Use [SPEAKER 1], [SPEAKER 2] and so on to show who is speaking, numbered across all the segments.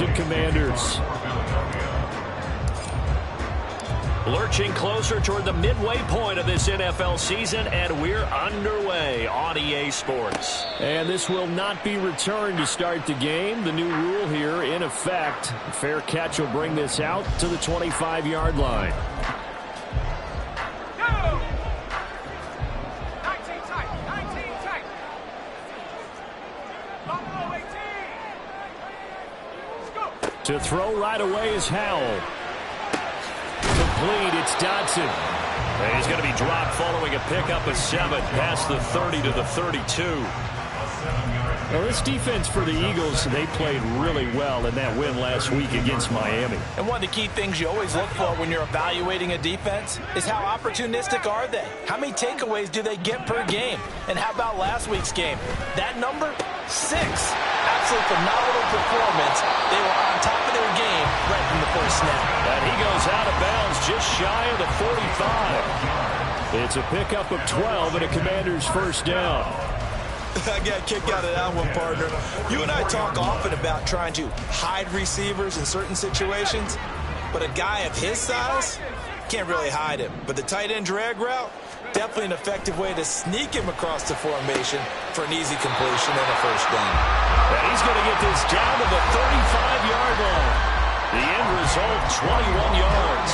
[SPEAKER 1] Commanders. Lurching closer toward the midway point of this NFL season, and we're underway on EA Sports. And this will not be returned to start the game. The new rule here in effect. A fair catch will bring this out to the 25-yard line. To throw right away is Howell. Complete, it's Dodson. And he's going to be dropped following a pickup of 7 past the 30 to the 32. Well, this defense for the Eagles, they played really well in that win last week against Miami.
[SPEAKER 2] And one of the key things you always look for when you're evaluating a defense is how opportunistic are they? How many takeaways do they get per game? And how about last week's game? That number? 6. Absolutely phenomenal performance. They were on top of their game right from the first snap.
[SPEAKER 1] And he goes out of bounds just shy of the 45. It's a pickup of 12 and a Commander's first down.
[SPEAKER 2] I got a kick out of that one, partner. You and I talk often about trying to hide receivers in certain situations, but a guy of his size can't really hide him. But the tight end drag route, definitely an effective way to sneak him across the formation for an easy completion and a first down.
[SPEAKER 1] And he's going to get this down to the 35-yard line. The end result, 21 yards.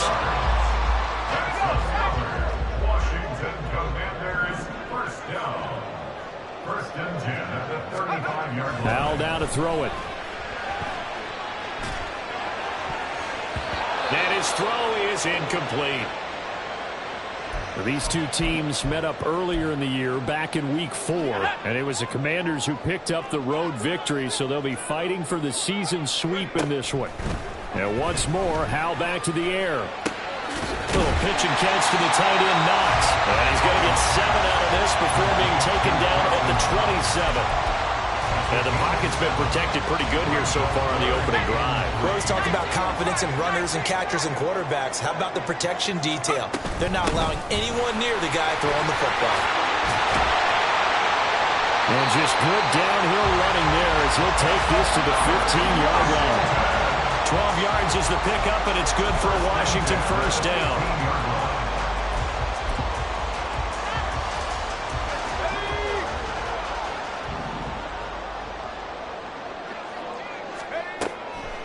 [SPEAKER 3] Washington Commanders first down. First and 10 at the 35-yard line.
[SPEAKER 1] Now down to throw it. And his throw is incomplete. These two teams met up earlier in the year, back in Week 4, and it was the Commanders who picked up the road victory, so they'll be fighting for the season sweep in this one. And once more, Howell back to the air. Little pitch and catch to the tight end, Knox. And he's going to get 7 out of this before being taken down at the 27. And the pocket's been protected pretty good here so far on the opening drive.
[SPEAKER 2] We always talk about confidence in runners and catchers and quarterbacks. How about the protection detail? They're not allowing anyone near the guy throwing the football.
[SPEAKER 1] And just good downhill running there as he'll take this to the 15-yard line. 12 yards is the pickup, and it's good for a Washington first down.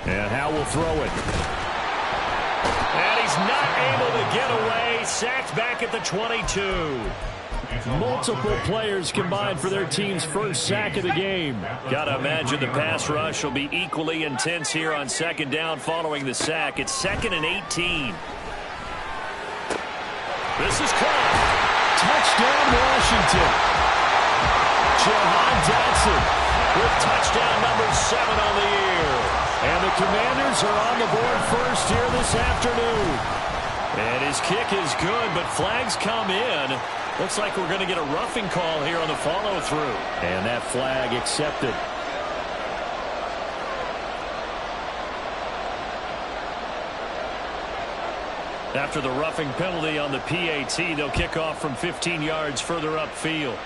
[SPEAKER 1] And Howell will throw it. And he's not able to get away. Sacked back at the 22. Multiple players combined for their team's first sack of the game. Gotta imagine the pass rush will be equally intense here on second down following the sack. It's 2nd and 18. This is caught. Touchdown, Washington. Jahan Dotson with touchdown number 7 on the year. And the Commanders are on the board first here this afternoon. And his kick is good, but flags come in. Looks like we're going to get a roughing call here on the follow-through. And that flag accepted. After the roughing penalty on the PAT, they'll kick off from 15 yards further upfield.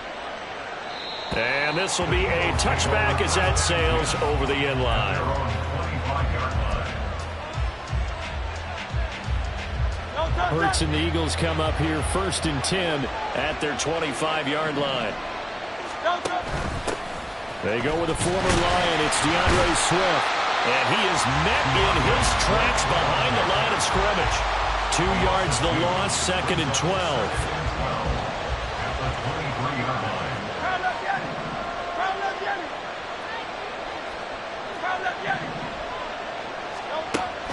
[SPEAKER 1] And this will be a touchback as that sails over the end line. Hurts and the Eagles come up here 1st and 10 at their 25-yard line. They go with a former Lion. It's DeAndre Swift. And he is met in his tracks behind the line of scrimmage. 2 yards the loss, 2nd and 12.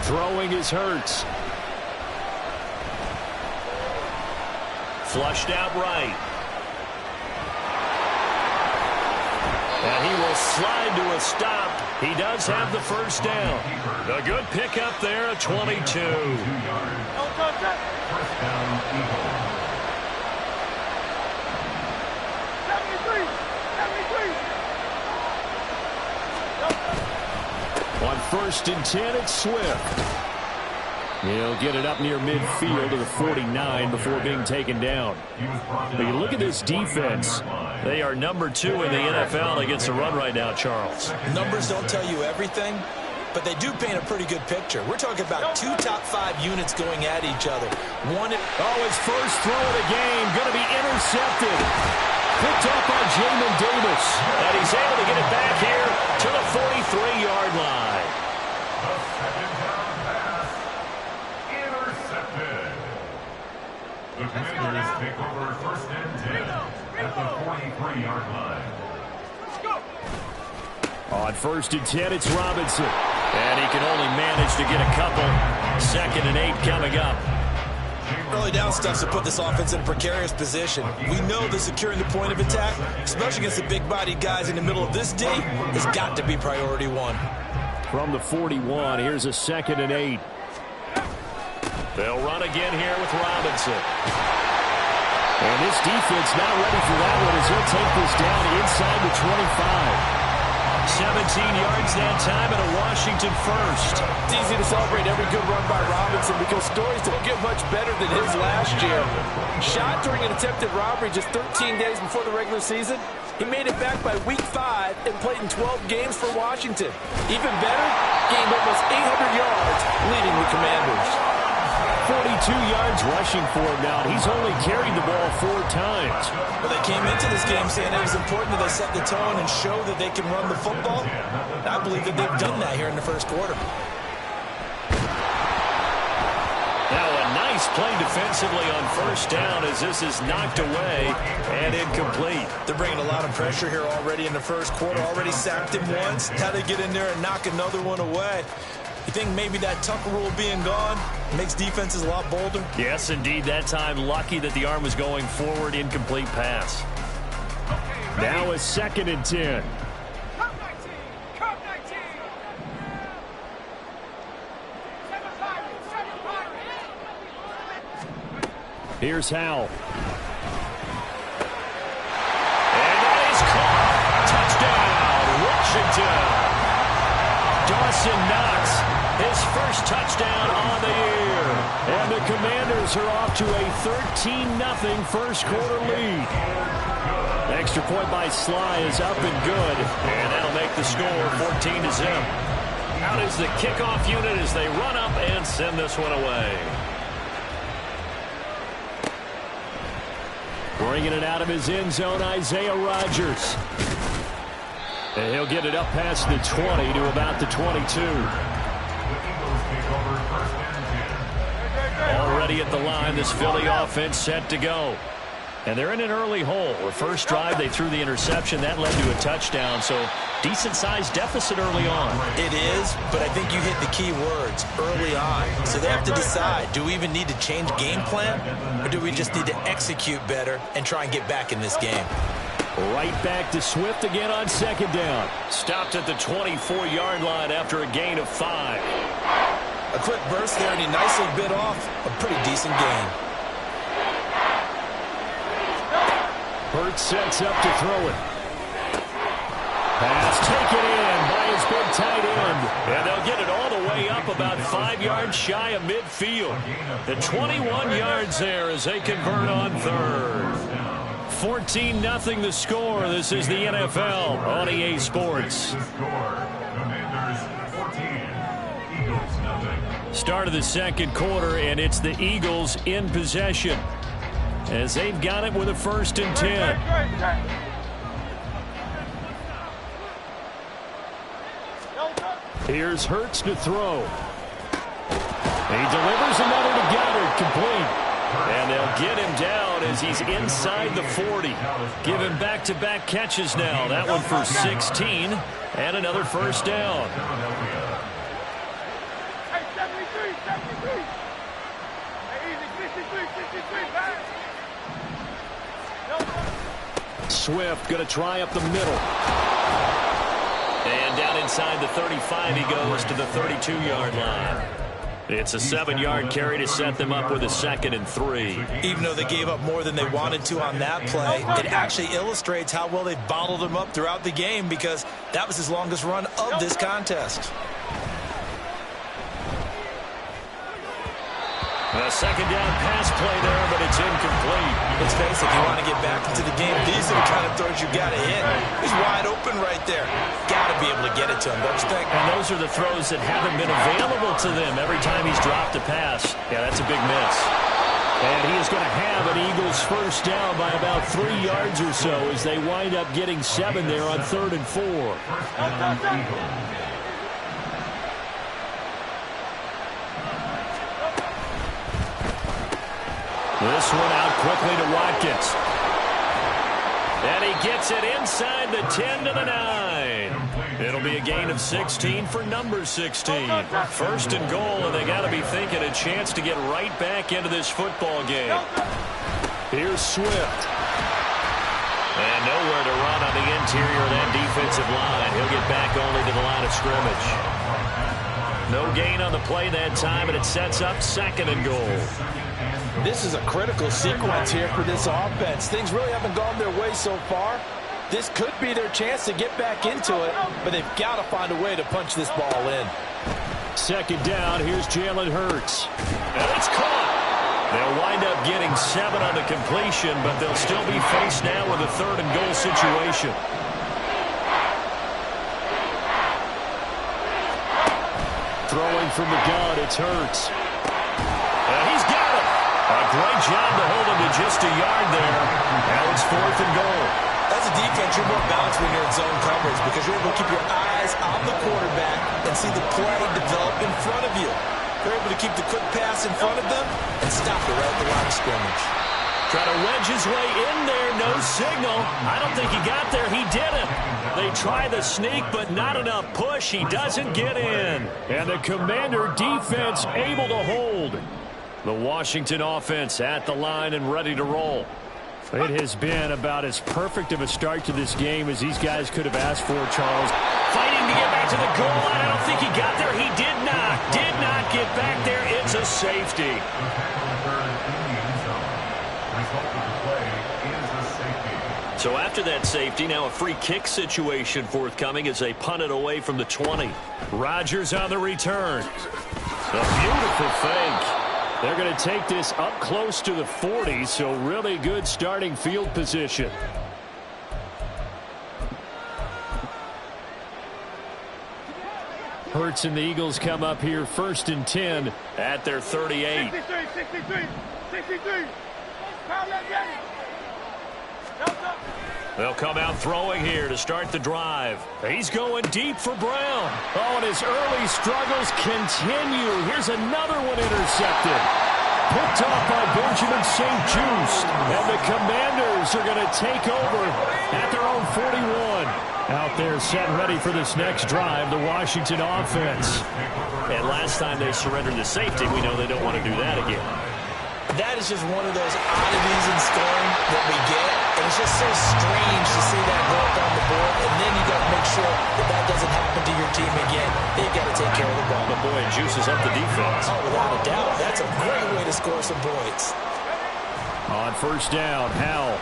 [SPEAKER 1] Throwing is Hurts. Flushed out right. And he will slide to a stop. He does have the first down. A good pickup there at 22.
[SPEAKER 3] First down, Eagles.
[SPEAKER 1] 73. On 1st and 10, it's Swift. He'll get it up near midfield to the 49 before being taken down. But you look at this defense. They are number 2 in the NFL against the run right now, Charles.
[SPEAKER 2] Numbers don't tell you everything, but they do paint a pretty good picture. We're talking about two top 5 units going at each other.
[SPEAKER 1] His first throw of the game going to be intercepted. Picked up by Jamin Davis. And he's able to get it back here to the 43-yard line.
[SPEAKER 3] The second down pass. Intercepted. The Commanders take over first and 10 at the 43-yard line.
[SPEAKER 1] On first and 10, it's Robinson. And he can only manage to get a couple. 2nd and 8 coming up.
[SPEAKER 2] Early down stuff to put this offense in a precarious position. We know that securing the point of attack, especially against the big-bodied guys in the middle of this D, has got to be priority 1.
[SPEAKER 1] From the 41, here's a 2nd and 8. They'll run again here with Robinson. And this defense not ready for that one as he'll take this down inside the 25. 17 yards that time and a Washington first.
[SPEAKER 4] It's easy to celebrate every good run by Robinson because stories don't get much better than his last year. Shot during an attempted robbery just 13 days before the regular season. He made it back by week 5 and played in 12 games for Washington. Even better, gained almost 800 yards leading the Commanders.
[SPEAKER 1] 42 yards rushing for him now. He's only carried the ball 4 times.
[SPEAKER 2] Well, they came into this game saying it was important that they set the tone and show that they can run the football. I believe that they've done that here in the first quarter.
[SPEAKER 1] Now a nice play defensively on first down as this is knocked away and incomplete.
[SPEAKER 2] They're bringing a lot of pressure here already in the first quarter. Already sacked him once. How they get in there and knock another one away. You think maybe that Tucker rule being gone makes defenses a lot bolder?
[SPEAKER 1] Yes, indeed. That time, lucky that the arm was going forward. Incomplete pass. Now a 2nd and 10. Here's Howell. And that is caught. Touchdown, Washington. Dawson Knox. His first touchdown on the year. And the Commanders are off to a 13-0 first quarter lead. Extra point by Sly is up and good. And that'll make the score 14-0. Out is the kickoff unit as they run up and send this one away. Bringing it out of his end zone, Isaiah Rodgers. And he'll get it up past the 20 to about the 22. Already at the line, this Philly offense set to go. And they're in an early hole. The first drive, they threw the interception. That led to a touchdown, so decent-sized deficit early on.
[SPEAKER 2] It is, but I think you hit the key words, early on. So they have to decide, do we even need to change game plan, or do we just need to execute better and try and get back in this game?
[SPEAKER 1] Right back to Swift again on 2nd down. Stopped at the 24-yard line after a gain of 5.
[SPEAKER 2] A quick burst there, and he nicely bit off a pretty decent gain.
[SPEAKER 1] Hurts sets up to throw it. Pass taken in by his big tight end. And they'll get it all the way up about 5 yards shy of midfield. The 21 yards there as they convert on 3rd. 14-0 the score. This is the NFL on EA Sports. Start of the second quarter, and it's the Eagles in possession as they've got it with a 1st and 10. Here's Hurts to throw. He delivers another to Goddard, complete. And they'll get him down as he's inside the 40. Give him back-to-back catches now. That one for 16 and another first down. Swift going to try up the middle. And down inside the 35 he goes to the 32-yard line. It's a 7-yard carry to set them up with a 2nd and 3.
[SPEAKER 2] Even though they gave up more than they wanted to on that play, it actually illustrates how well they bottled them up throughout the game because that was his longest run of this contest.
[SPEAKER 1] The A second down pass play there, but it's incomplete.
[SPEAKER 2] Let's face it, if you want to get back into the game, these are the kind of throws you got to hit. He's wide open right there. Got to be able to get it to him, don't you think?
[SPEAKER 1] And those are the throws that haven't been available to them every time he's dropped a pass. Yeah, that's a big miss. And he is going to have an Eagles first down by about 3 yards or so as they wind up getting 7 there on 3rd and 4. This one out quickly to Watkins. And he gets it inside the 10 to the 9. It'll be a gain of 16 for number 16. 1st and goal, and they got to be thinking a chance to get right back into this football game. Here's Swift. And nowhere to run on the interior of that defensive line. He'll get back only to the line of scrimmage. No gain on the play that time, and it sets up 2nd and goal.
[SPEAKER 4] This is a critical sequence here for this offense. Things really haven't gone their way so far. This could be their chance to get back into it, but they've got to find a way to punch this ball in.
[SPEAKER 1] 2nd down, here's Jalen Hurts. And it's caught. They'll wind up getting 7 on the completion, but they'll still be faced now with a 3rd and goal situation. Throwing from the gun, it's Hurts. And he's got it. A great job to hold him to just a yard there. Now it's 4th and goal.
[SPEAKER 2] As a defense, you're more balanced when you're in zone coverage because you're able to keep your eyes on the quarterback and see the play develop in front of you. You're able to keep the quick pass in front of them and stop it right at the line of scrimmage.
[SPEAKER 1] Try to wedge his way in there, no signal. I don't think he got there. He didn't. They try the sneak, but not enough push. He doesn't get in. And the Commander defense able to hold. The Washington offense at the line and ready to roll. It has been about as perfect of a start to this game as these guys could have asked for, Charles. Fighting to get back to the goal line. I don't think he got there. He did not. Did not get back there. It's a safety. So after that safety, now a free kick situation forthcoming as they punt it away from the 20. Rodgers on the return. A beautiful fake. They're going to take this up close to the 40, so really good starting field position. Hurts and the Eagles come up here 1st and 10 at their 38. 63. They'll come out throwing here to start the drive. He's going deep for Brown. Oh, and his early struggles continue. Here's another one intercepted. Picked off by Benjamin St. Just. And the Commanders are going to take over at their own 41. Out there set ready for this next drive, the Washington offense. And last time they surrendered the safety, we know they don't want to do that again.
[SPEAKER 2] That is just one of those oddities in scoring that we get. And it's just so strange to see that go up on the board. And then you got to make sure that that doesn't happen to your team again. They've got to take care of the ball.
[SPEAKER 1] But boy, it juices up the defense.
[SPEAKER 2] Oh, without a doubt. That's a great way to score some points.
[SPEAKER 1] On 1st down, Howell.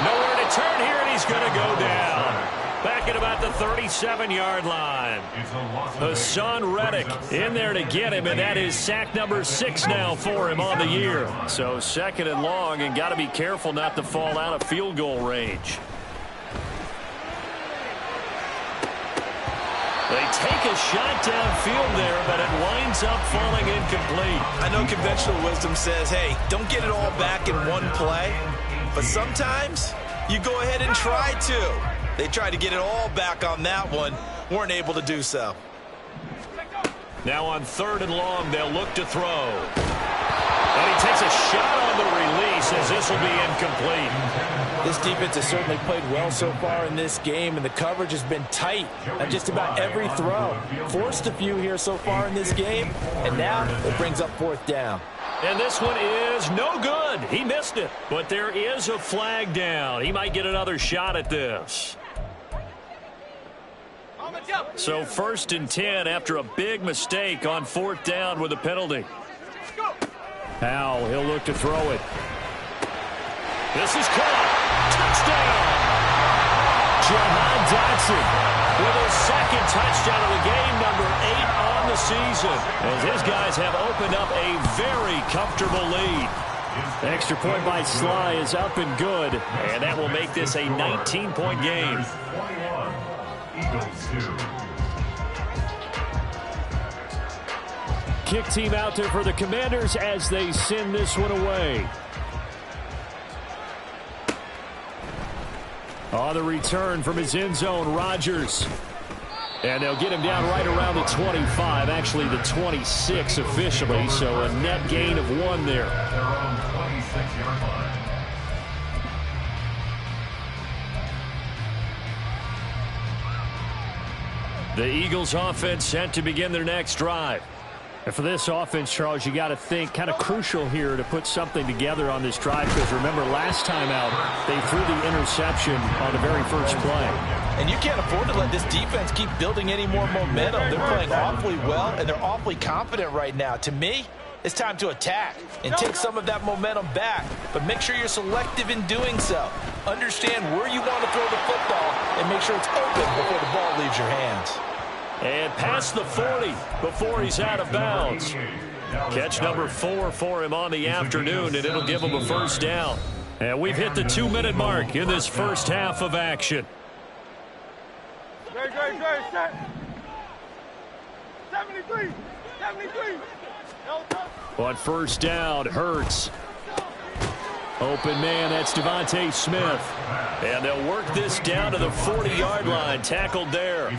[SPEAKER 1] Nowhere to turn here, and he's going to go down. Back at about the 37-yard line. Hassan Reddick in there to get him, and that is sack number 6 now for him on the year. So 2nd and long, and got to be careful not to fall out of field goal range. They take a shot downfield there, but it winds up falling incomplete.
[SPEAKER 2] I know conventional wisdom says, hey, don't get it all back in one play. But sometimes you go ahead and try to. They tried to get it all back on that one. Weren't able to do so.
[SPEAKER 1] Now on 3rd and long, they'll look to throw. And he takes a shot on the release as this will be incomplete.
[SPEAKER 4] This defense has certainly played well so far in this game, and the coverage has been tight at just about every throw. Forced a few here so far in this game, and now it brings up 4th down.
[SPEAKER 1] And this one is no good. He missed it. But there is a flag down. He might get another shot at this. So 1st and 10 after a big mistake on 4th down with a penalty. Now he'll look to throw it. This is caught. Touchdown. Jahan Dotson with his 2nd touchdown of the game, number 8 on the season. losing as his guys have opened up a very comfortable lead. The extra point by Sly is up and good, and that will make this a 19-point game.
[SPEAKER 3] 21, Eagles 2.
[SPEAKER 1] Kick team out there for the Commanders as they send this one away. On the return from his end zone, Rodgers. And they'll get him down right around the 25, actually the 26 officially, so a net gain of 1 there.
[SPEAKER 3] At their own 26-yard line.
[SPEAKER 1] The Eagles offense set to begin their next drive. And for this offense, Charles, you got to think kind of crucial here to put something together on this drive, because remember last time out they threw the interception on the very first play.
[SPEAKER 4] And you can't afford to let this defense keep building any more momentum. They're playing awfully well, and they're awfully confident right now. To me, it's time to attack and take some of that momentum back, but make sure you're selective in doing so. Understand where you want to throw the football and make sure it's open before the ball leaves your hands.
[SPEAKER 1] And past the 40 before he's out of bounds. Catch number 4 for him on the afternoon, and it'll give him a first down. And we've hit the 2-minute mark in this first half of action.
[SPEAKER 5] Great, set. 73.
[SPEAKER 1] On first down, Hurts. Open man, that's Devontae Smith. And they'll work this down to the 40-yard line. Tackled there.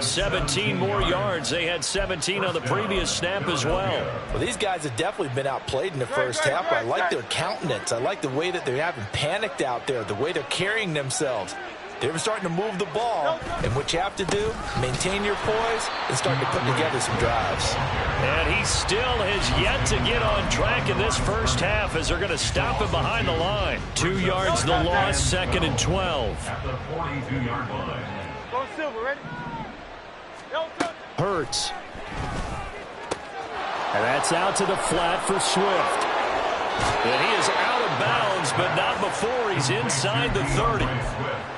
[SPEAKER 1] 17 more yards. They had 17 on the previous snap as well.
[SPEAKER 4] Well, these guys have definitely been outplayed in the first half. But I like their countenance. I like the way that they haven't panicked out there, the way they're carrying themselves. They're starting to move the ball, and what you have to do, maintain your poise and start to put together some drives.
[SPEAKER 1] And he still has yet to get on track in this first half as they're going to stop him behind the line. 2 yards the loss, 2nd and 12.
[SPEAKER 3] At the 42-yard line.
[SPEAKER 5] Go Silver, ready?
[SPEAKER 1] Hurts. And that's out to the flat for Swift. And he is out of bounds, but not before he's inside the 30.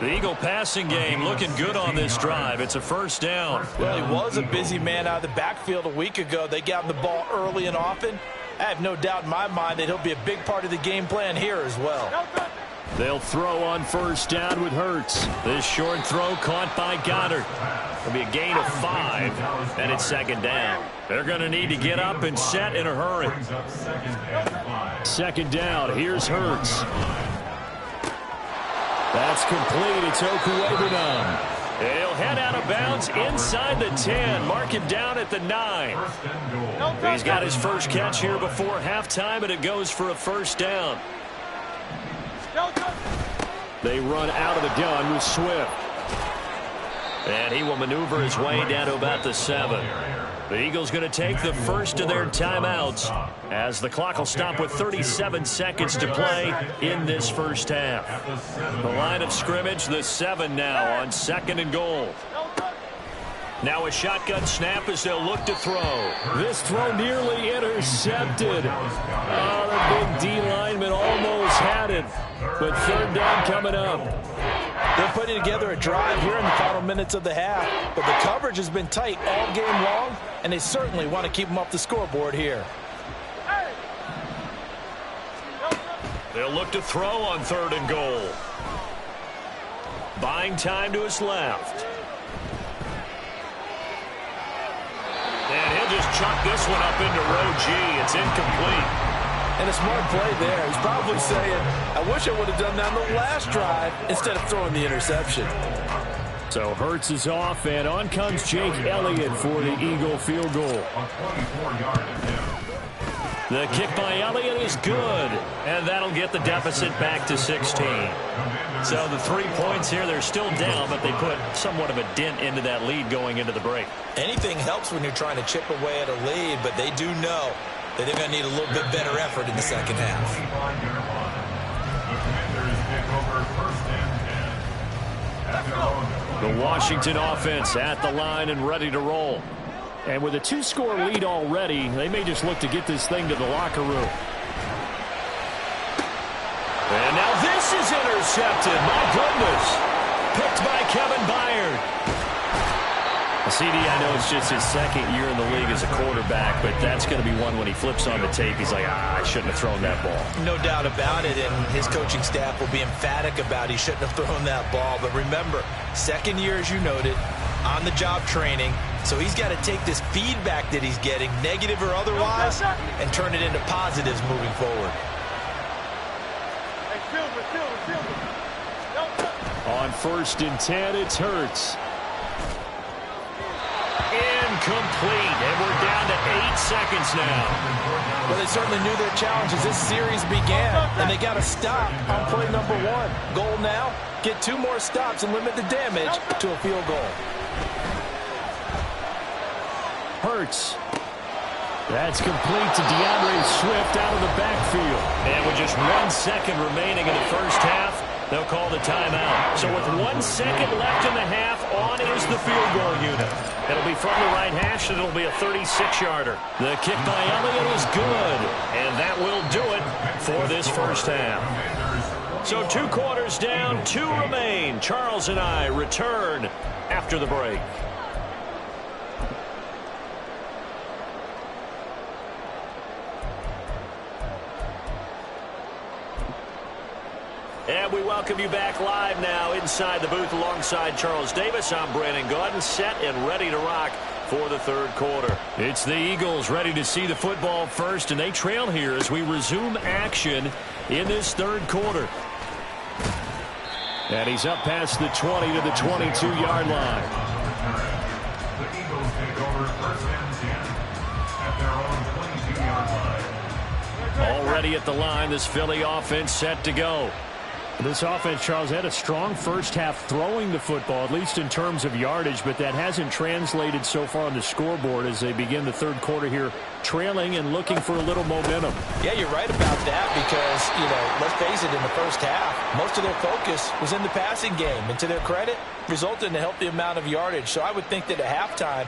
[SPEAKER 1] The Eagle passing game looking good on this drive. It's a first down.
[SPEAKER 4] Well, he was a busy man out of the backfield a week ago. They got him the ball early and often. I have no doubt in my mind that he'll be a big part of the game plan here as well.
[SPEAKER 1] They'll throw on first down with Hurts. This short throw caught by Goddard. It'll be a gain of 5, and it's 2nd down. They're going to need to get up and set in a hurry. 2nd down. Here's Hurts. That's complete. It's Okuegbunam. He'll head out of bounds inside the 10. Mark him down at the 9. He's got his first catch here before halftime, and it goes for a first down. They run out of the gun with Swift. And he will maneuver his way down to about the 7. The Eagles going to take the first of their timeouts as the clock will stop with 37 seconds to play in this first half. The line of scrimmage, the 7 now on 2nd and goal. Now a shotgun snap as they'll look to throw. This throw nearly intercepted. Oh, the big D lineman almost had it. But 3rd down coming up.
[SPEAKER 4] They're putting together a drive here in the final minutes of the half, but the coverage has been tight all game long, and they certainly want to keep them off the scoreboard here.
[SPEAKER 1] They'll look to throw on 3rd and goal. Buying time to his left. And he'll just chuck this one up into row G. It's incomplete.
[SPEAKER 4] And a smart play there. He's probably saying, I wish I would have done that on the last drive instead of throwing the interception.
[SPEAKER 1] So Hurts is off, and on comes Jake Elliott for the Eagle field goal.
[SPEAKER 3] A 24-yard attempt.
[SPEAKER 1] The kick by Elliott is good, and that'll get the deficit back to 16. So the 3 points here, they're still down, but they put somewhat of a dent into that lead going into the break.
[SPEAKER 2] Anything helps when you're trying to chip away at a lead, but they do know that they're going to need a little bit better effort in the second half.
[SPEAKER 3] The Commanders take over 1st and 10. At their own
[SPEAKER 1] The Washington offense at the line and ready to roll. And with a 2-score lead already, they may just look to get this thing to the locker room. And now this is intercepted. My goodness. Picked by Kevin Byard. A CD, I know it's just his second year in the league as a quarterback, but that's going to be one when he flips on the tape, he's like, I shouldn't have thrown that ball.
[SPEAKER 2] No doubt about it, and his coaching staff will be emphatic about he shouldn't have thrown that ball. But remember, second year, as you noted, on-the-job training, so he's got to take this feedback that he's getting, negative or otherwise, and turn it into positives moving forward.
[SPEAKER 5] Hey, Silver.
[SPEAKER 1] On 1st and 10, it's Hurts. Incomplete, and we're down to 8 seconds now.
[SPEAKER 4] Well, they certainly knew their challenge as this series began, and they got to stop on play number 1. Goal now, get 2 more stops and limit the damage to a field goal.
[SPEAKER 1] Hurts. That's complete to DeAndre Swift out of the backfield. And with just 1 second remaining in the first half, they'll call the timeout. So with 1 second left in the half, on is the field goal unit. It'll be from the right hash, and it'll be a 36-yarder. The kick by Elliott is good, and that will do it for this first half. So 2 quarters down, 2 remain. Charles and I return after the break. And we welcome you back live now inside the booth alongside Charles Davis. I'm Brandon Gaudin, set and ready to rock for the third quarter. It's the Eagles ready to see the football first, and they trail here as we resume action in this third quarter. And he's up past the 20 to the 22-yard line.
[SPEAKER 3] The Eagles take over 1st and 10 at their own 22-yard line.
[SPEAKER 1] Already at the line, this Philly offense set to go. This offense, Charles, had a strong first half throwing the football, at least in terms of yardage, but that hasn't translated so far on the scoreboard as they begin the third quarter here, trailing and looking for a little momentum.
[SPEAKER 4] Yeah, you're right about that because, let's face it, in the first half, most of their focus was in the passing game. And to their credit, resulted in a healthy amount of yardage. So I would think that at halftime,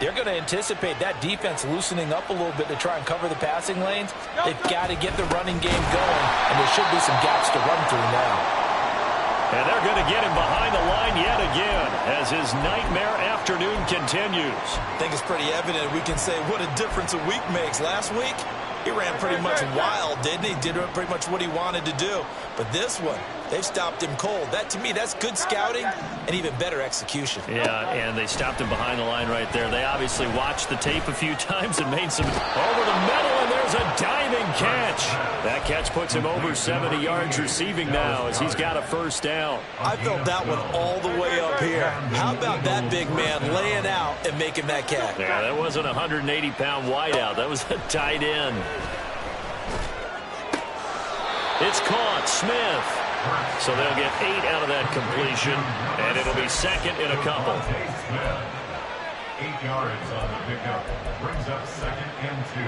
[SPEAKER 4] they're going to anticipate that defense loosening up a little bit to try and cover the passing lanes. They've got to get the running game going, and there should be some gaps to run through now.
[SPEAKER 1] And they're going to get him behind the line yet again as his nightmare afternoon continues.
[SPEAKER 2] I think it's pretty evident we can say what a difference a week makes. Last week, he ran pretty much wild, didn't he? Did pretty much what he wanted to do. But this one, they've stopped him cold. That, to me, that's good scouting and even better execution.
[SPEAKER 1] Yeah, and they stopped him behind the line right there. They obviously watched the tape a few times and made some over the middle, and there's a diving catch. That catch puts him over 70 yards receiving now as he's got a first down.
[SPEAKER 2] I felt that one all the way up here. How about that big man laying out and making that catch?
[SPEAKER 1] Yeah, that wasn't a 180-pound wideout. That was a tight end. It's caught. Smith. So they'll get 8 out of that completion, and it'll be second in a couple.
[SPEAKER 3] 8 yards on the pickup. Brings up 2nd and 2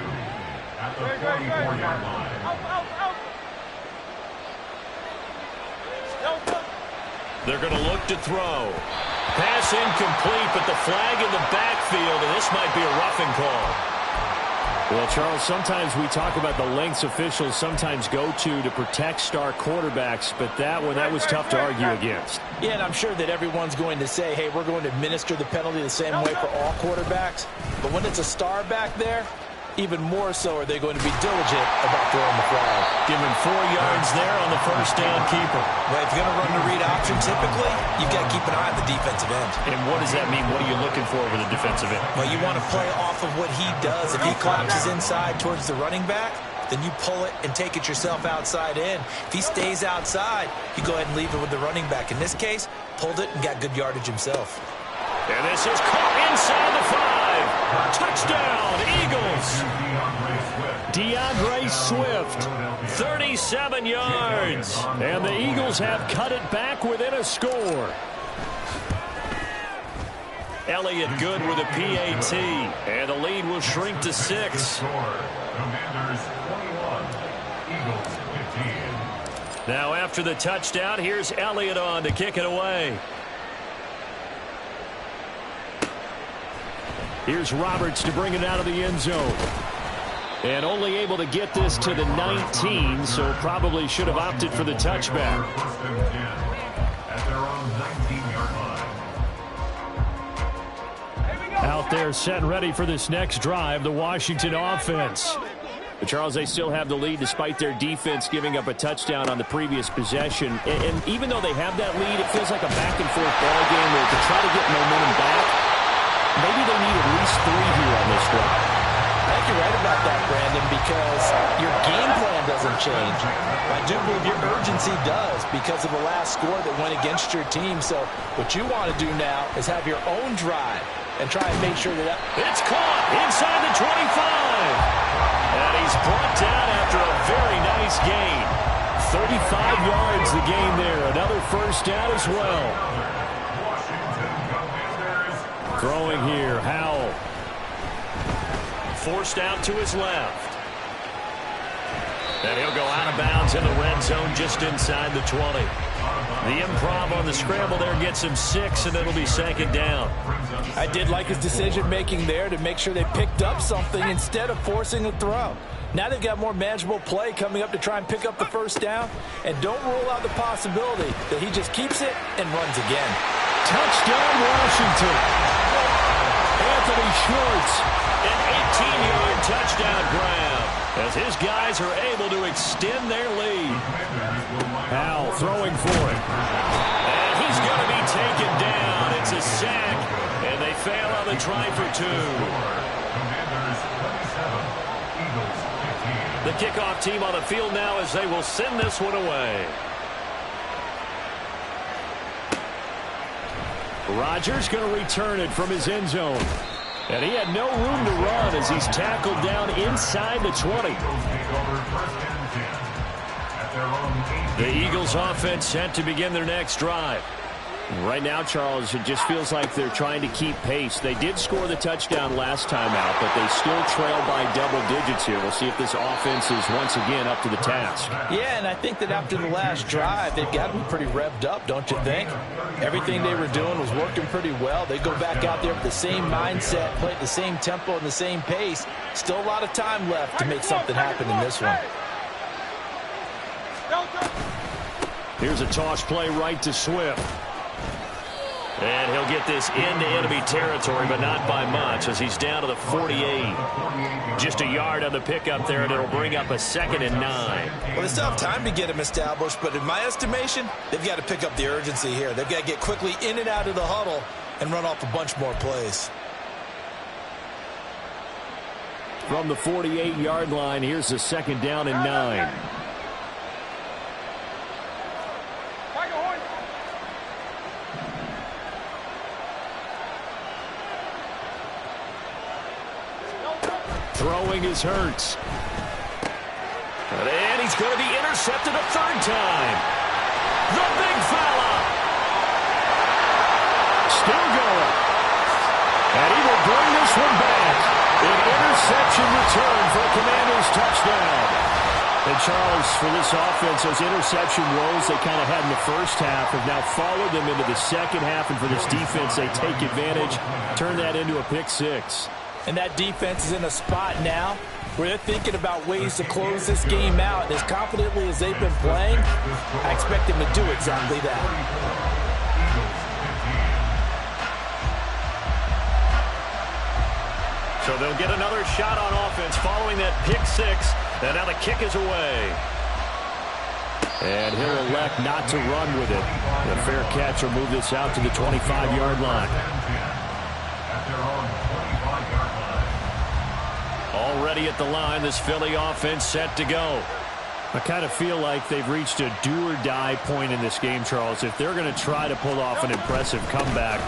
[SPEAKER 3] at the 44-yard line.
[SPEAKER 1] They're going to look to throw. Pass incomplete, but the flag in the backfield, and this might be a roughing call. Well, Charles, sometimes we talk about the lengths officials sometimes go to protect star quarterbacks, but that was tough to argue against.
[SPEAKER 4] Yeah, and I'm sure that everyone's going to say, hey, we're going to administer the penalty the same way for all quarterbacks. But when it's a star back there, even more so are they going to be diligent about throwing the flag.
[SPEAKER 1] Give him 4 yards there on the first down keeper.
[SPEAKER 2] Well, if you're going to run the read option, typically, you've got to keep an eye on the defensive end.
[SPEAKER 1] And what does that mean? What are you looking for over the defensive end?
[SPEAKER 2] Well, you want to play off of what he does. If he collapses inside towards the running back, then you pull it and take it yourself outside in. If he stays outside, you go ahead and leave it with the running back. In this case, pulled it and got good yardage himself.
[SPEAKER 1] And this is caught inside the 5. Touchdown, Eagles. DeAndre Swift, 37 yards. And the Eagles have cut it back within a score. Elliott good with a PAT. And the lead will shrink to 6.
[SPEAKER 3] Commanders 21, Eagles 15.
[SPEAKER 1] Now after the touchdown, here's Elliott on to kick it away. Here's Roberts to bring it out of the end zone. And only able to get this to the 19, so probably should have opted for the touchback.
[SPEAKER 3] 1st and 10 at their own 19-yard line.
[SPEAKER 1] they're set and ready for this next drive, the Washington offense. But Charles, they still have the lead despite their defense giving up a touchdown on the previous possession. And even though they have that lead, it feels like a back-and-forth ball game where to try to get momentum back, maybe they need at least 3 here on this drive.
[SPEAKER 4] I think you're right about that, Brandon, because your game plan doesn't change. I do believe your urgency does because of the last score that went against your team. So what you want to do now is have your own drive and try and make sure that
[SPEAKER 1] it's caught inside the 25. And he's brought down after a very nice gain. 35 yards the gain there. Another first down as well. Throwing here, Howell. Forced out to his left. And he'll go out of bounds in the red zone just inside the 20. The improv on the scramble there gets him 6, and it'll be second down.
[SPEAKER 4] I did like his decision-making there to make sure they picked up something instead of forcing a throw. Now they've got more manageable play coming up to try and pick up the first down, and don't rule out the possibility that he just keeps it and runs again.
[SPEAKER 1] Touchdown, Washington. Anthony Schwartz, an 18-yard touchdown grab as his guys are able to extend their lead. Howell throwing for it. And he's going to be taken down. It's a sack, and they fail on the try for 2. The kickoff team on the field now as they will send this one away. Rodgers going to return it from his end zone. And he had no room to run as he's tackled down inside the 20. The Eagles offense set to begin their next drive. Right now, Charles, it just feels like they're trying to keep pace. They did score the touchdown last time out, but they still trail by double digits here. We'll see if this offense is once again up to the task.
[SPEAKER 4] Yeah, and I think that after the last drive, they've got to be pretty revved up, don't you think? Everything they were doing was working pretty well. They go back out there with the same mindset, play at the same tempo and the same pace. Still a lot of time left to make something happen in this one.
[SPEAKER 1] Here's a toss play right to Swift. And he'll get this into enemy territory, but not by much as he's down to the 48. Just a yard on the pickup there, and it'll bring up a 2nd and 9.
[SPEAKER 2] Well, they still have time to get him established, but in my estimation, they've got to pick up the urgency here. They've got to get quickly in and out of the huddle and run off a bunch more plays.
[SPEAKER 1] From the 48-yard line, here's the 2nd down and 9. Throwing is Hurts. And he's going to be intercepted a 3rd time. The big fella. Still going. And he will bring this one back. An interception return for a Commanders touchdown. And Charles, for this offense, those interception woes they kind of had in the first half have now followed them into the second half. And for this defense, they take advantage, turn that into a pick 6.
[SPEAKER 4] And that defense is in a spot now where they're thinking about ways to close this game out. As confidently as they've been playing, I expect them to do exactly that.
[SPEAKER 1] So they'll get another shot on offense following that pick 6. And now the kick is away. And he'll elect not to run with it. The fair catch will move this out to the 25-yard line. Already at the line, this Philly offense set to go. I kind of feel like they've reached a do-or-die point in this game, Charles. If they're going to try to pull off an impressive comeback,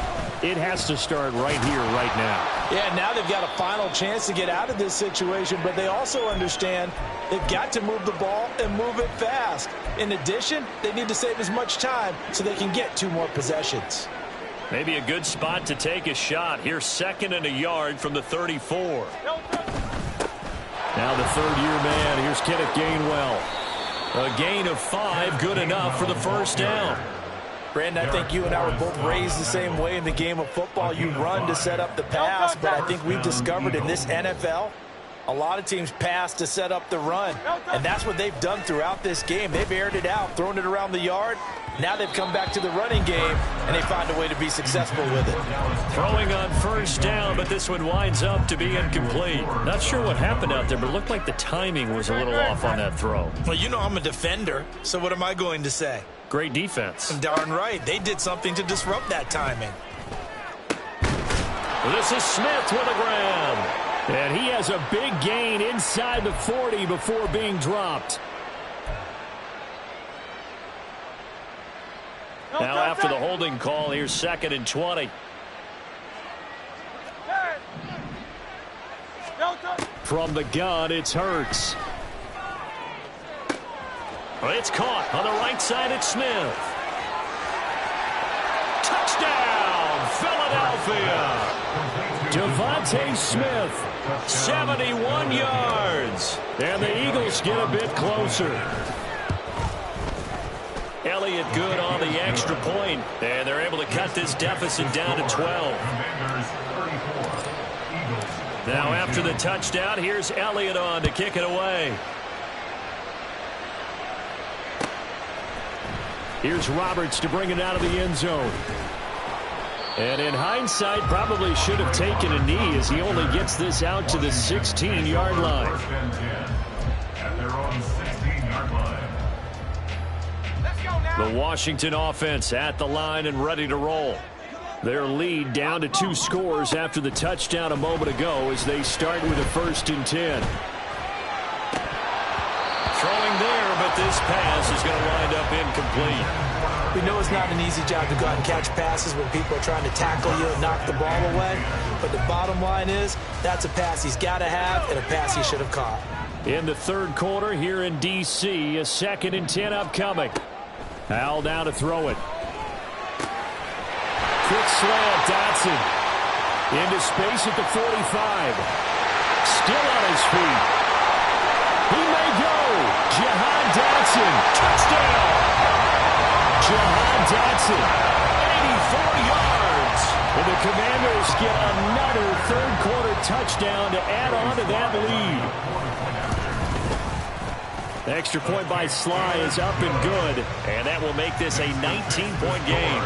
[SPEAKER 1] it has to start right here, right now.
[SPEAKER 4] Yeah, now they've got a final chance to get out of this situation, but they also understand they've got to move the ball and move it fast. In addition, they need to save as much time so they can get 2 more possessions.
[SPEAKER 1] Maybe a good spot to take a shot. Here's 2nd and a yard from the 34. Now the 3rd-year man. Here's Kenneth Gainwell. A gain of 5, good enough for the first down.
[SPEAKER 4] Brandon, I think you and I were both raised the same way in the game of football. You run to set up the pass, but I think we've discovered in this NFL, A lot of teams pass to set up the run, and that's what they've done throughout this game. They've aired it out, thrown it around the yard. Now they've come back to the running game, and they find a way to be successful with it.
[SPEAKER 1] Throwing on first down, but this one winds up to be incomplete. Not sure what happened out there, but it looked like the timing was a little off on that throw.
[SPEAKER 2] Well, you know I'm a defender, so what am I going to say?
[SPEAKER 1] Great defense.
[SPEAKER 2] Darn right. They did something to disrupt that timing.
[SPEAKER 1] This is Smith with a grab. And he has a big gain inside the 40 before being dropped. Now after the holding call, here's 2nd and 20. From the gun, it's Hurts. It's caught on the right side. It's Smith. Touchdown, Philadelphia. Devontae Smith, 71 yards. And the Eagles get a bit closer. Elliott good on the extra point, and they're able to cut this deficit down to 12. Now after the touchdown, here's Elliott on to kick it away. Here's Roberts to bring it out of the end zone. And in hindsight, probably should have taken a knee as he only gets this out to the 16-yard line.
[SPEAKER 3] At their own 16-yard line.
[SPEAKER 1] The Washington offense at the line and ready to roll. Their lead down to 2 scores after the touchdown a moment ago as they start with a 1st and 10. Throwing there, but this pass is going to wind up incomplete.
[SPEAKER 4] We know it's not an easy job to go out and catch passes when people are trying to tackle you and knock the ball away. But the bottom line is, that's a pass he's got to have and a pass he should have caught.
[SPEAKER 1] In the 3rd quarter here in D.C., a 2nd and 10 upcoming. Al now to throw it. Quick slant, Dotson. Into space at the 45. Still on his feet. He may go. Jahan Dotson. Touchdown. Jahan Dotson. 84 yards. And the Commanders get another 3rd quarter touchdown to add on to that lead. The extra point by Sly is up and good, and that will make this a 19-point game.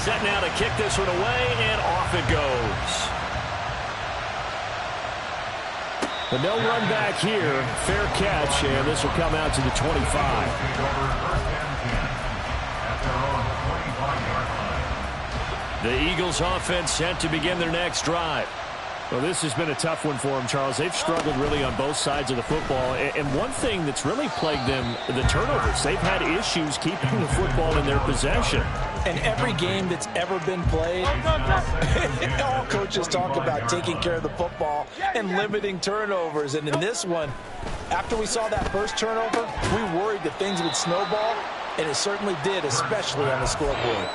[SPEAKER 1] Set now to kick this one away, and off it goes. But no run back here. Fair catch, and this will come out to the 25. The Eagles offense set to begin their next drive. Well, this has been a tough one for them, Charles. They've struggled really on both sides of the football. And one thing that's really plagued them, the turnovers. They've had issues keeping the football in their possession.
[SPEAKER 4] And every game that's ever been played, all coaches talk about taking care of the football and limiting turnovers. And in this one, after we saw that first turnover, we worried that things would snowball. And it certainly did, especially on the scoreboard.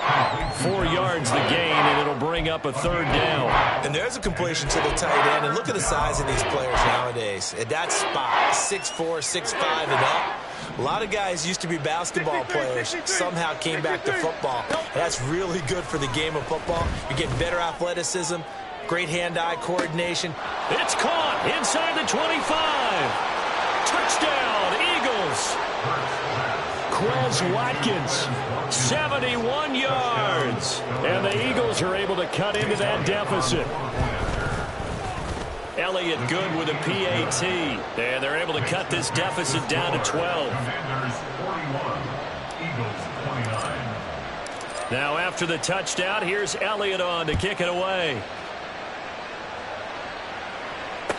[SPEAKER 1] 4 yards the gain, and it'll bring up a 3rd down.
[SPEAKER 2] And there's a completion to the tight end. And look at the size of these players nowadays. At that spot, 6'4", 6'5", and up. A lot of guys used to be basketball players, somehow came back to football. And that's really good for the game of football. You're getting better athleticism, great hand-eye coordination.
[SPEAKER 1] It's caught inside the 25. Touchdown, Eagles. Quez Watkins, 71 yards. And the Eagles are able to cut into that deficit. Elliott good with a PAT. And they're able to cut this deficit down to 12. Now after the touchdown, here's Elliott on to kick it away.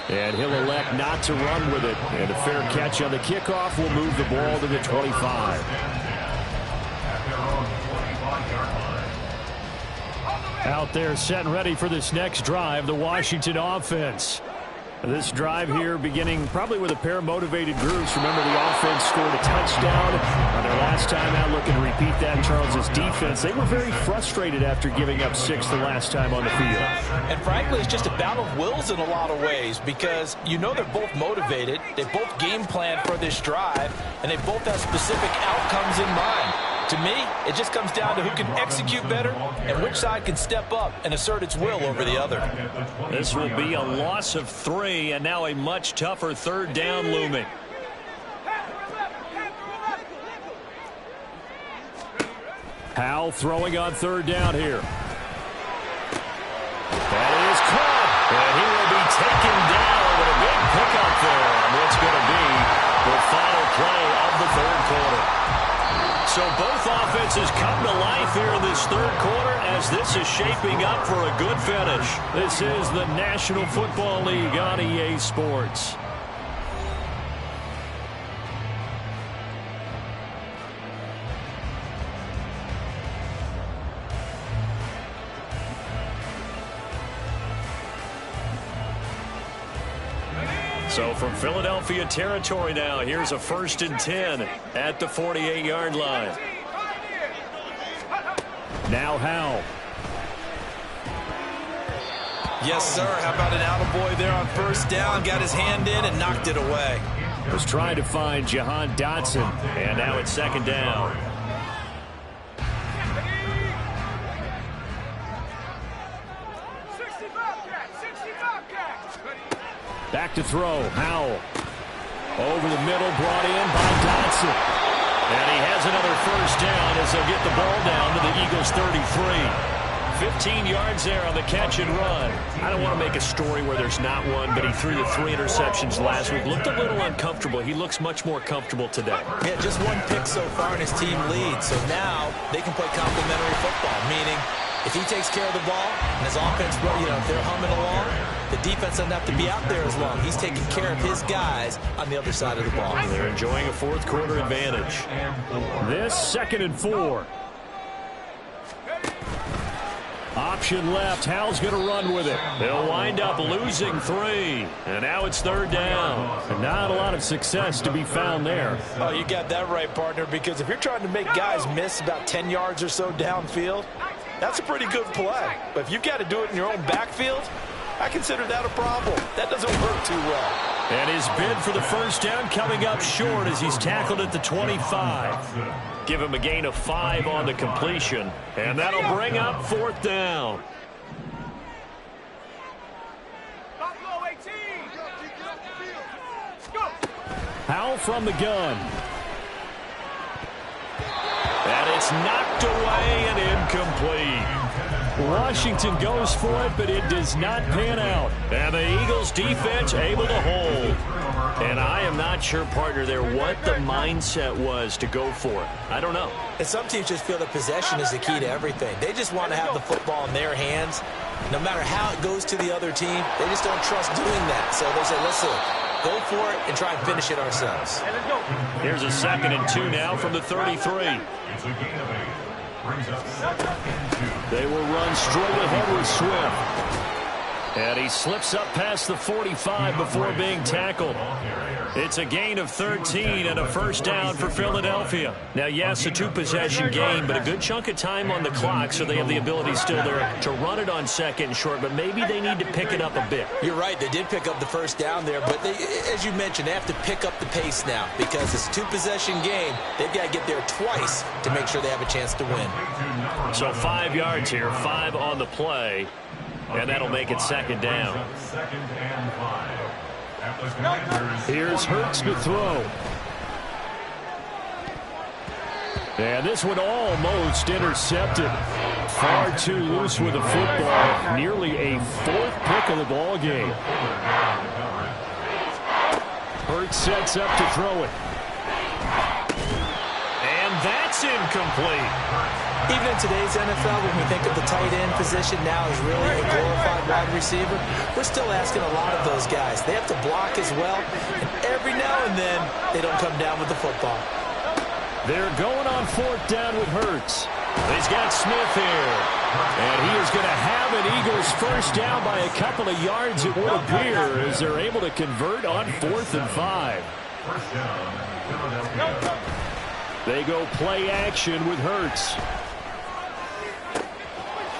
[SPEAKER 1] And he'll elect not to run with it. And a fair catch on the kickoff will move the ball to the 25. Out there set and ready for this next drive, the Washington offense. This drive here beginning probably with a pair of motivated groups. Remember, the offense scored a touchdown on their last time out. Looking to repeat that in Charles's defense. They were very frustrated after giving up 6 the last time on the field.
[SPEAKER 4] And frankly, it's just a battle of wills in a lot of ways because you know they're both motivated. They both game plan for this drive, and they both have specific outcomes in mind. To me, it just comes down to who can execute better and which side can step up and assert its will over the other.
[SPEAKER 1] This will be a loss of 3, and now a much tougher third down looming. Powell throwing on third down here. That is caught, and he will be taken down with a big pickup there on what's going to be the final play of the third quarter. So both offenses come to life here in this third quarter as this is shaping up for a good finish. This is the National Football League on EA Sports. So from Philadelphia territory now, here's a 1st and 10 at the 48-yard line. Now Howell.
[SPEAKER 2] Yes, sir. How about an attaboy there on first down? Got his hand in and knocked it away.
[SPEAKER 1] Was trying to find Jahan Dotson, and now it's 2nd down. Back to throw. Howell. Over the middle, brought in by Dotson. And he has another 1st down as they'll get the ball down to the Eagles' 33. 15 yards there on the catch and run. I don't want to make a story where there's not one, but he threw the 3 interceptions last week. Looked a little uncomfortable. He looks much more comfortable today.
[SPEAKER 2] Yeah, just 1 pick so far and his team leads. So now they can play complementary football, meaning if he takes care of the ball and his offense, if they're humming along, the defense doesn't have to be out there as long. He's taking care of his guys on the other side of the ball.
[SPEAKER 1] They're enjoying a 4th quarter advantage. This 2nd and 4. Option left. Howell's going to run with it. They'll wind up losing 3. And now it's 3rd down. And not a lot of success to be found there.
[SPEAKER 4] Oh, you got that right, partner, because if you're trying to make guys miss about 10 yards or so downfield, that's a pretty good play. But if you've got to do it in your own backfield, I consider that a problem. That doesn't work too well.
[SPEAKER 1] And his bid for the 1st down coming up short as he's tackled at the 25. Give him a gain of 5 on the completion. And that'll bring up 4th down. Howell from the gun. And it's knocked away and incomplete. Washington goes for it, but it does not pan out. And the Eagles defense able to hold. And I am not sure, partner, there what the mindset was to go for it. I don't know.
[SPEAKER 2] And some teams just feel that possession is the key to everything. They just want to have the football in their hands. No matter how it goes to the other team, they just don't trust doing that. So they say, listen, go for it and try and finish it ourselves.
[SPEAKER 1] Here's a 2nd and 2 now from the 33. They will run straight ahead with Swift. And he slips up past the 45 before being tackled. It's a gain of 13 and a 1st down for Philadelphia. Now, yes, a 2-possession game, but a good chunk of time on the clock, so they have the ability still there to run it on 2nd and short, but maybe they need to pick it up a bit.
[SPEAKER 2] You're right. They did pick up the 1st down there, but they, as you mentioned, they have to pick up the pace now because it's a 2-possession game. They've got to get there twice to make sure they have a chance to win.
[SPEAKER 1] So 5 yards here, 5 on the play. And that'll make it 2nd down. Here's Hurts to throw. And this one almost intercepted. Far too loose with the football. Nearly a 4th pick of the ball game. Hurts sets up to throw it. And that's incomplete.
[SPEAKER 2] Even in today's NFL, when we think of the tight end position now as really a glorified wide receiver, we're still asking a lot of those guys. They have to block as well, and every now and then, they don't come down with the football.
[SPEAKER 1] They're going on 4th down with Hurts. He's got Smith here. And he is going to have an Eagles 1st down by a couple of yards, it would appear, as they're able to convert on 4th and 5. They go play action with Hurts.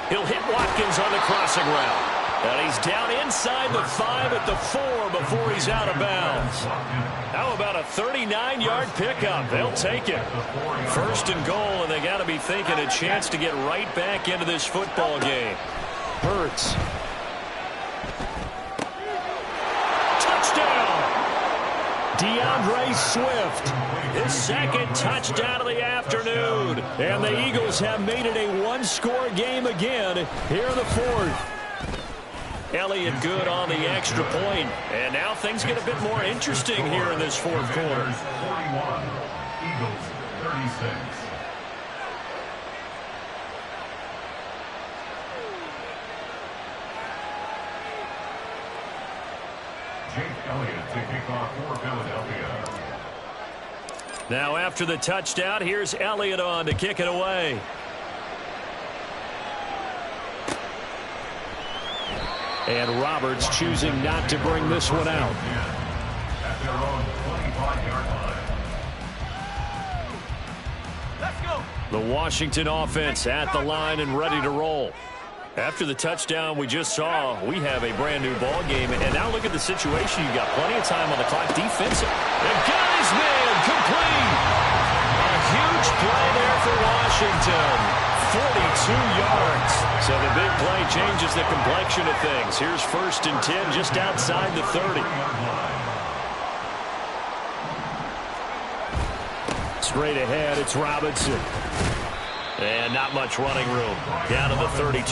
[SPEAKER 1] He'll hit Watkins on the crossing route. And he's down inside the 5 at the 4 before he's out of bounds. How about a 39-yard pickup? They'll take it. First and goal, and they got to be thinking a chance to get right back into this football game. Hurts. Touchdown! DeAndre Swift. His second touchdown of the afternoon. And the Eagles have made it a one-score game again here in the fourth. Elliott good on the extra point. And now things get a bit more interesting here in this fourth quarter.
[SPEAKER 3] 41, Eagles 36. Jake Elliott to kick off for Philadelphia.
[SPEAKER 1] Now after the touchdown, here's Elliott on to kick it away. And Roberts choosing not to bring this one out.
[SPEAKER 3] At their own 25-yard line.
[SPEAKER 5] Let's go.
[SPEAKER 1] The Washington offense at the line and ready to roll. After the touchdown we just saw, we have a brand new ball game. And now look at the situation. You've got plenty of time on the clock. Defensive. And got his man complete. A huge play there for Washington. 42 yards. So the big play changes the complexion of things. Here's 1st and 10 just outside the 30. Straight ahead, it's Robinson. And not much running room. Down to the 32.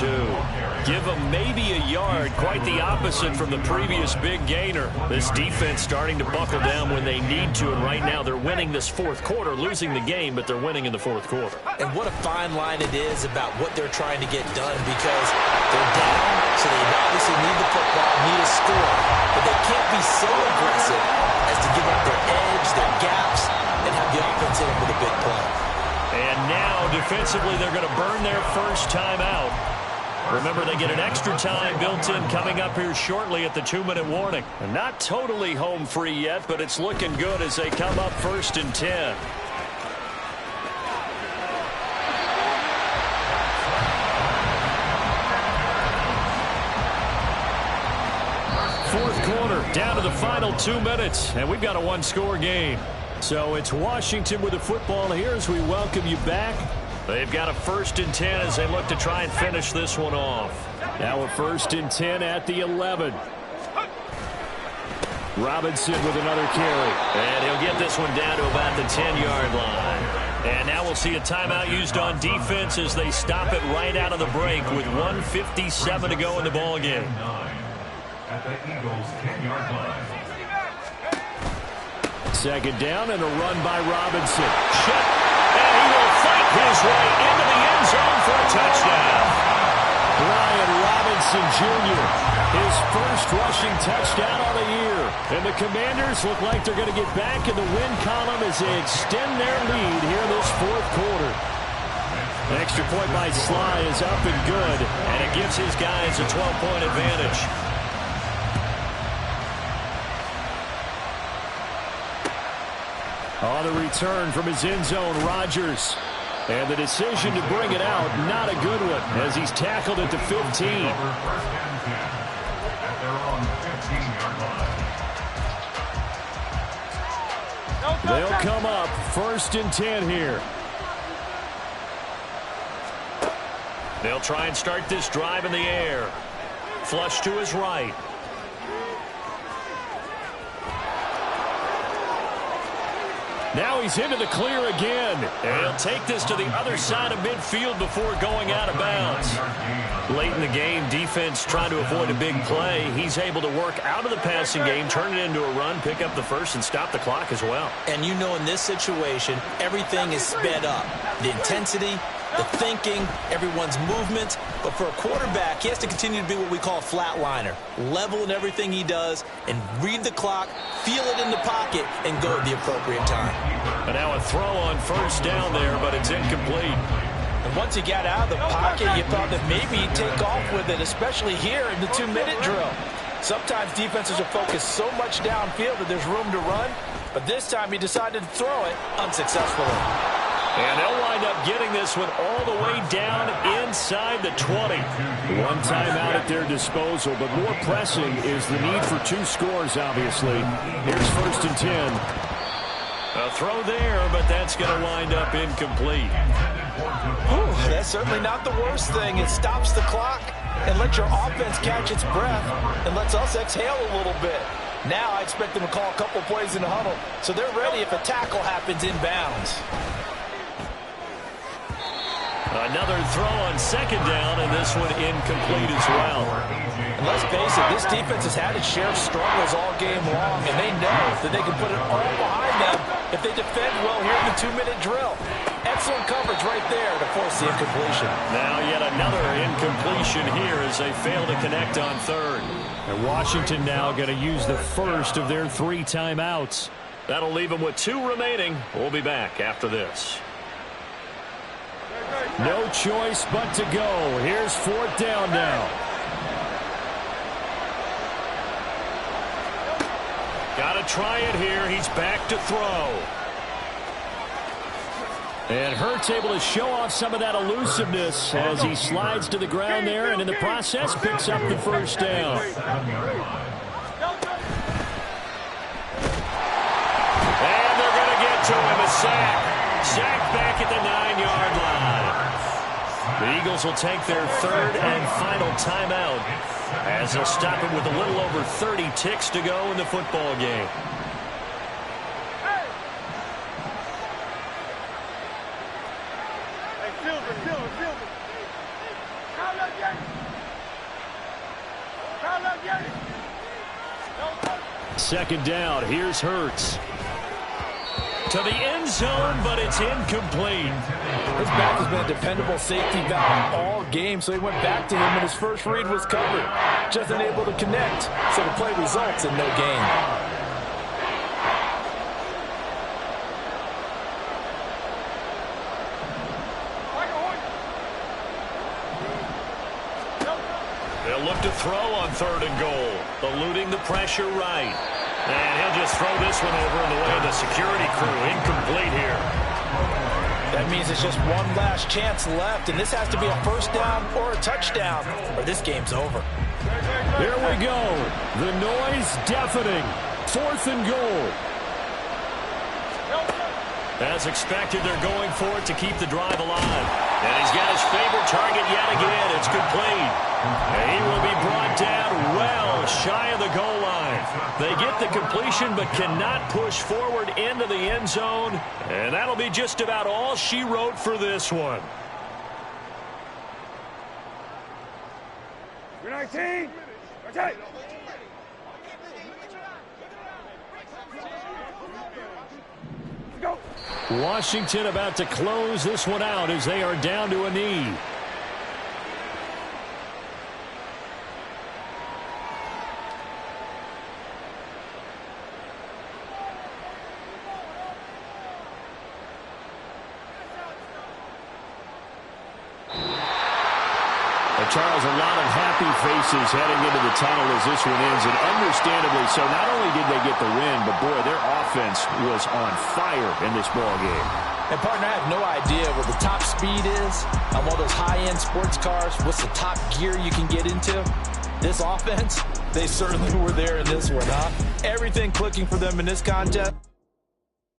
[SPEAKER 1] Give them maybe a yard. Quite the opposite from the previous big gainer. This defense starting to buckle down when they need to. And right now they're winning this fourth quarter. Losing the game, but they're winning in the fourth quarter.
[SPEAKER 4] And what a fine line it is about what they're trying to get done, because they're down, so they obviously need the football, need a score. But they can't be so aggressive as to give up their edge, their gaps, and have the offense hit them with a big play.
[SPEAKER 1] And now, defensively, they're going to burn their first time out. Remember, they get an extra time built in coming up here shortly at the 2-minute warning. And not totally home free yet, but it's looking good as they come up 1st and 10. Fourth quarter, down to the final 2 minutes, and we've got a one-score game. So it's Washington with the football here as we welcome you back. They've got a 1st and 10 as they look to try and finish this one off. Now a 1st and 10 at the 11. Robinson with another carry. And he'll get this one down to about the 10-yard line. And now we'll see a timeout used on defense as they stop it right out of the break with 1:57 to go in the ball game.
[SPEAKER 3] At the Eagles 10-yard line.
[SPEAKER 1] Second down and a run by Robinson. Shut, and he will fight his way into the end zone for a touchdown. Brian Robinson Jr., his first rushing touchdown on the year. And the Commanders look like they're going to get back in the win column as they extend their lead here in this fourth quarter. An extra point by Sly is up and good, and it gives his guys a 12-point advantage. On the return from his end zone, Rodgers. And the decision to bring it out, not a good one, as he's tackled at the 15.
[SPEAKER 3] At their own 15-yard line.
[SPEAKER 1] They'll come up 1st and 10 here. They'll try and start this drive in the air. Flush to his right. Now he's into the clear again. And he'll take this to the other side of midfield before going out of bounds. Late in the game, defense trying to avoid a big play. He's able to work out of the passing game, turn it into a run, pick up the first, and stop the clock as well.
[SPEAKER 4] And you know, in this situation, everything is sped up. The intensity, the thinking, everyone's movement. But for a quarterback, he has to continue to be what we call a flatliner. Level in everything he does and read the clock, feel it in the pocket, and go at the appropriate time.
[SPEAKER 1] And now a throw on first down there, but it's incomplete.
[SPEAKER 4] And once he got out of the pocket, you thought that maybe he'd take off with it, especially here in the 2-minute drill. Sometimes defenses are focused so much downfield that there's room to run, but this time he decided to throw it unsuccessfully.
[SPEAKER 1] And they'll wind up getting this one all the way down inside the 20. One timeout at their disposal, but more pressing is the need for 2 scores, obviously. Here's 1st and 10. A throw there, but that's going to wind up incomplete.
[SPEAKER 2] Ooh, that's certainly not the worst thing. It stops the clock and lets your offense catch its breath and lets us exhale a little bit. Now I expect them to call a couple plays in the huddle, so they're ready if a tackle happens inbounds.
[SPEAKER 1] Another throw on 2nd down, and this one incomplete as well.
[SPEAKER 2] And let's face it, this defense has had its share of struggles all game long, and they know that they can put it all behind them if they defend well here in the 2-minute drill. Excellent coverage right there to force the incompletion.
[SPEAKER 1] Now yet another incompletion here as they fail to connect on 3rd. And Washington now going to use the first of their 3 timeouts. That'll leave them with 2 remaining. We'll be back after this. No choice but to go. Here's 4th down now. Got to try it here. He's back to throw. And Hurts able to show off some of that elusiveness as he slides to the ground there, and in the process picks up the 1st down. And they're going to get to him, a sack. Sack back at the 9-yard line. The Eagles will take their 3rd and final timeout as they'll stop it with a little over 30 ticks to go in the football game. Second down, here's Hurts. To the end zone, but it's incomplete.
[SPEAKER 2] His back has been a dependable safety valve all game, so he went back to him when his first read was covered. Just unable to connect, so the play results in no gain.
[SPEAKER 1] They'll look to throw on 3rd and goal, eluding the pressure right. And he'll just throw this one over in the way of the security crew. Incomplete here.
[SPEAKER 2] That means it's just one last chance left, and this has to be a 1st down or a touchdown, or this game's over.
[SPEAKER 1] Here we go. The noise deafening. 4th and goal. As expected, they're going for it to keep the drive alive. And he's got his favorite target yet again. It's complete. And he will be brought down well shy of the goal line. They get the completion but cannot push forward into the end zone. And that'll be just about all she wrote for this one.
[SPEAKER 5] You're 19. Okay. Go.
[SPEAKER 1] Washington about to close this one out as they are down to a knee. Charles, a lot of happy faces heading into the tunnel as this one ends, and understandably so. Not only did they get the win, but boy, their offense was on fire in this ball game.
[SPEAKER 2] And partner, I have no idea what the top speed is on one of those high-end sports cars. What's the top gear you can get into? This offense, they certainly were there in this one, huh? Everything clicking for them in this contest.